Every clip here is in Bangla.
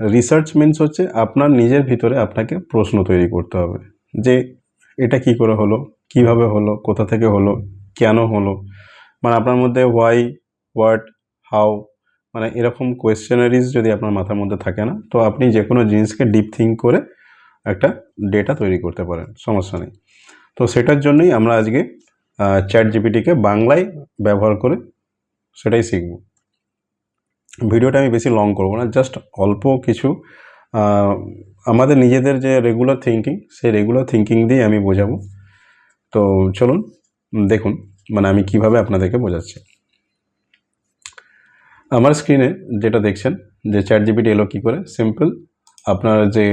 রিসার্চ মিনস হচ্ছে আপনার নিজের ভিতরে আপনাকে প্রশ্ন তৈরি করতে হবে যে এটা কি করে হলো, কিভাবে হলো, কোথা থেকে হলো, কেন হলো, মানে আপনার মধ্যে হোয়াই, হোয়াট, হাউ, মানে এরকম কোয়েশ্চেনারিজ যদি আপনার মাথার মধ্যে থাকে না, তো আপনি যে কোনো জিনিসকে ডিপ থিঙ্ক করে একটা ডেটা তৈরি করতে পারেন, সমস্যা নেই। তো সেটার জন্যই আমরা আজকে চ্যাট জিপিটিকে বাংলায় ব্যবহার করে সেটাই শিখব। ভিডিওটা আমি বেশি লং করব না, জাস্ট অল্প কিছু আমাদের নিজেদের যে রেগুলার থিঙ্কিং, সেই রেগুলার থিঙ্কিং দিয়ে আমি বোঝাবো। তো চলুন দেখুন মানে আমি কিভাবে আপনাদেরকে বোঝাচ্ছি। আমার স্ক্রিনে যেটা দেখছেন যে চ্যাট জিপিটি এলো কী করে, সিম্পল আপনার যে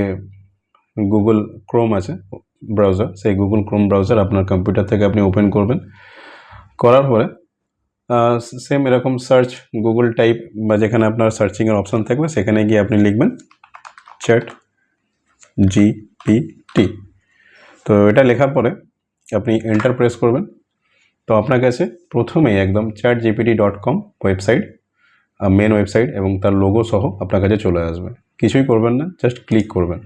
গুগল ক্রোম আছে ব্রাউজার, সেই গুগল ক্রোম ব্রাউজার আপনার কম্পিউটার থেকে আপনি ওপেন করবেন। করার পরে সেম এরকম সার্চ গুগল টাইপ বা যেখানে আপনার সার্চিংয়ের অপশান থাকবে সেখানে গিয়ে আপনি লিখবেন চ্যাট জিপিটি। তো এটা লেখার পরে আপনি এন্টার প্রেস করবেন। তো আপনার কাছে প্রথমেই একদম chatgpt.com ওয়েবসাইট, মেন ওয়েবসাইট এবং তার লোগো সহ আপনার কাছে চলে আসবে। কিছুই করবেন না, জাস্ট ক্লিক করবেন।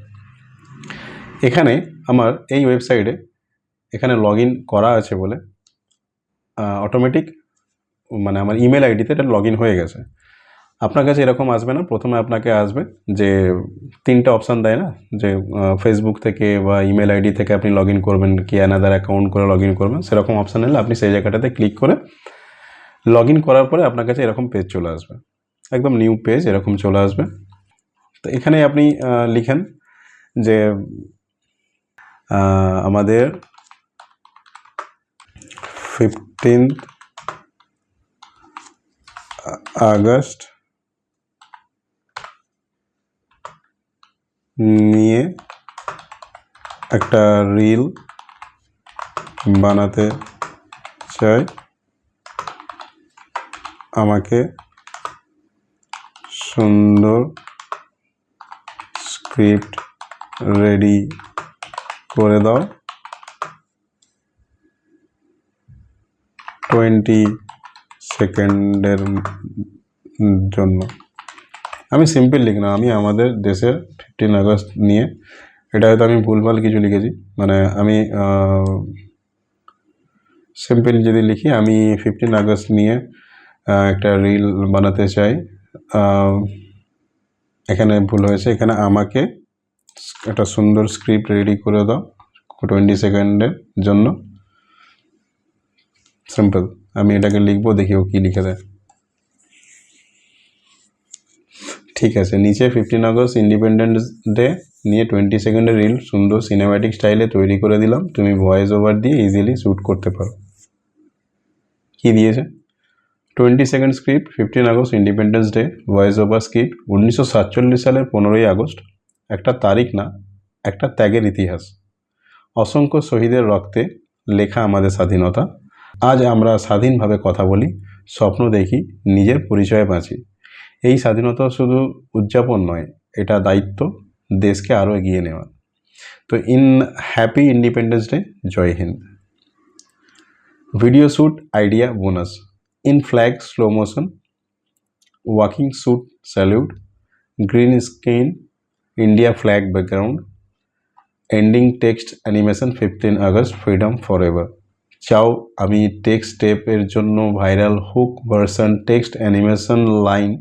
এখানে আমার এই ওয়েবসাইটে এখানে লগ ইন করা আছে বলে অটোমেটিক মানে আমার ইমেল আইডিতে এটা লগ ইন হয়ে গেছে। আপনার কাছে এরকম আসবে না, প্রথমে আপনাকে আসবে যে তিনটা অপশান দেয় না, যে ফেসবুক থেকে বা ইমেল আইডি থেকে আপনি লগ ইন করবেন কি অ্যানাদার অ্যাকাউন্ট করে লগ ইন করবেন, সেরকম অপশান এলে আপনি সেই জায়গাটাতে ক্লিক করে লগ ইন করার পরে আপনার কাছে এরকম পেজ চলে আসবে, একদম নিউ পেজ এরকম চলে আসবে। তো এখানে আপনি লিখেন যে আমাদের 15 আগস্ট নিয়ে একটা রিল বানাতে চাই, আমাকে সুন্দর স্ক্রিপ্ট রেডি করে দাও, 20 সেকেন্ডের জন্য। আমি সিম্পল লিখলাম, আমি আমাদের দেশের 15 আগস্ট নিয়ে, এটা হয়তো আমি ভুলভাল কিছু লিখেছি, মানে আমি সিম্পল যদি লিখি আমি 15 আগস্ট নিয়ে একটা রিল বানাতে চাই, এখানে ভুল হয়েছে, এখানে আমাকে একটা সুন্দর স্ক্রিপ্ট রেডি করে দাও 20 সেকেন্ডের জন্য, সিম্পল। আমি এটাকে লিখবো, দেখি ও কী লিখে দেয়। ঠিক আছে, নিচে 15 আগস্ট ইন্ডিপেন্ডেন্স ডে নিয়ে 20 সেকেন্ডের রিল সুন্দর সিনেম্যাটিক স্টাইলে তৈরি করে দিলাম, তুমি ভয়েস ওভার দিয়ে ইজিলি শ্যুট করতে পারো। কি দিয়েছে? 20 second script, 15 August independence day, voice over script, 1947 সালের 15ই আগস্ট, একটা তারিখ না, একটা ত্যাগের ইতিহাস, অসংখ্য শহীদের রক্তে লেখা আমাদের স্বাধীনতা, আজ আমরা স্বাধীনভাবে কথা বলি, স্বপ্ন দেখি, নিজের পরিচয়ে বাঁচি। এই স্বাধীনতা শুধু উদযাপন নয়, এটা দায়িত্ব দেশকে আরও এগিয়ে নেওয়া। তো happy Independence Day, Jai Hind. Video shoot idea bonus, in flag slow motion, walking shoot salute, green screen India flag background, ending text animation 15 August freedom for ever. চাও আমি টেক্সট স্টেপের জন্য viral hook version text animation line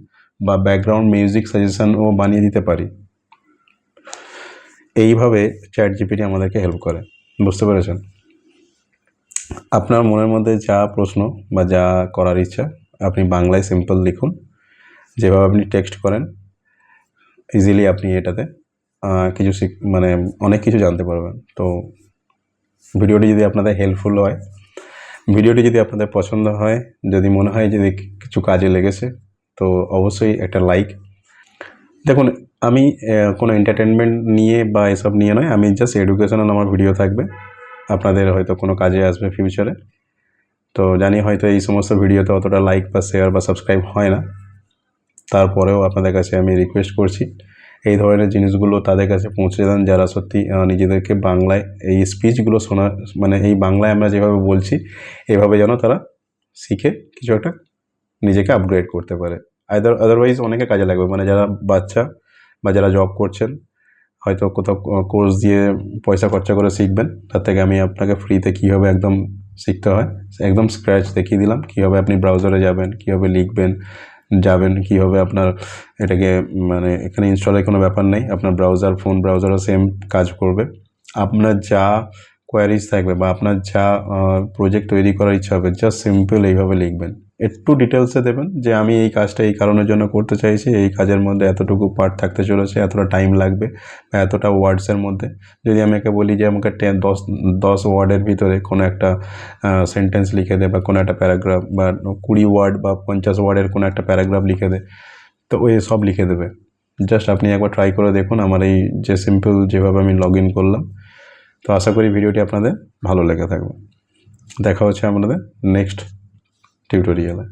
বা ব্যাকগ্রাউন্ড মিউজিক সাজেশনও বানিয়ে দিতে পারি। এইভাবে চ্যাট জিপিটি আমাদেরকে হেল্প করে, বুঝতে পেরেছেন? আপনার মনের মধ্যে যা প্রশ্ন বা যা করার ইচ্ছা আপনি বাংলায় সিম্পল লিখুন, যেভাবে আপনি টেক্সট করেন ইজিলি আপনি এটাতে কিছু মানে অনেক কিছু জানতে পারবেন। তো ভিডিওটি যদি আপনাদের হেল্পফুল হয়, ভিডিওটি যদি আপনাদের পছন্দ হয়, যদি মনে হয় যদি কিছু কাজে লেগেছে, তো অবশ্যই একটা লাইক। দেখুন, আমি কোনো এন্টারটেনমেন্ট নিয়ে বা এসব নিয়ে নয়, আমি জাস্ট এডুকেশনাল আমার ভিডিও থাকবে, আপনাদের হয়তো কোনো কাজে আসবে ফিউচারে। তো জানি হয়তো এই সমস্ত ভিডিওতে অতটা লাইক বা শেয়ার বা সাবস্ক্রাইব হয় না, তারপরেও আপনাদের কাছে আমি রিকোয়েস্ট করছি এই ধরনের জিনিসগুলো তাদের কাছে পৌঁছে দেন যারা সত্যি নিজেদেরকে বাংলায় এই স্পিচগুলো শোনা, মানে এই বাংলায় আমরা যেভাবে বলছি এভাবে যেন তারা শিখে কিছু একটা নিজেকে আপগ্রেড করতে পারে। আদারওয়াইজ অনেকে কাজে লাগবে, মানে যারা বাচ্চা বা যারা জব করছেন, হয়তো কোথাও কোর্স দিয়ে পয়সা খরচা করে শিখবেন, তার থেকে আমি আপনাকে ফ্রিতে কীভাবে একদম শিখতে হয় একদম স্ক্র্যাচ দেখিয়ে দিলাম। কীভাবে আপনি ব্রাউজারে যাবেন, কীভাবে লিখবেন, কীভাবে আপনার এটাকে মানে এখানে ইনস্টলের কোনো ব্যাপার নেই, আপনার ফোন ব্রাউজারও সেম কাজ করবে। আপনার যা কোয়ারিজ থাকবে বা আপনার যা প্রজেক্ট তৈরি করার ইচ্ছা হবে, জাস্ট সিম্পল এইভাবে লিখবেন। একটু ডিটেলসে দেবেন যে আমি এই কাজটা এই কারণের জন্য করতে চাইছি, এই কাজের মধ্যে এতটুকু পার্ট থাকতে চলেছে, এতটা টাইম লাগবে বা এতটা ওয়ার্ডসের মধ্যে। যদি আমাকে বলি যে আমাকে 10 ওয়ার্ডের ভিতরে কোনো একটা সেন্টেন্স লিখে দে বা কোনো একটা প্যারাগ্রাফ, বা 20 ওয়ার্ড বা 50 ওয়ার্ডের কোনো একটা প্যারাগ্রাফ লিখে দে, তো ওই সব লিখে দেবে। জাস্ট আপনি একবার ট্রাই করে দেখুন আমার এই যে সিম্পল যেভাবে আমি লগ ইন করলাম। তো আশা করি ভিডিওটি আপনাদের ভালো লেগে থাকবে। দেখা হচ্ছে আপনাদের নেক্সট টিউটোরিয়ালে।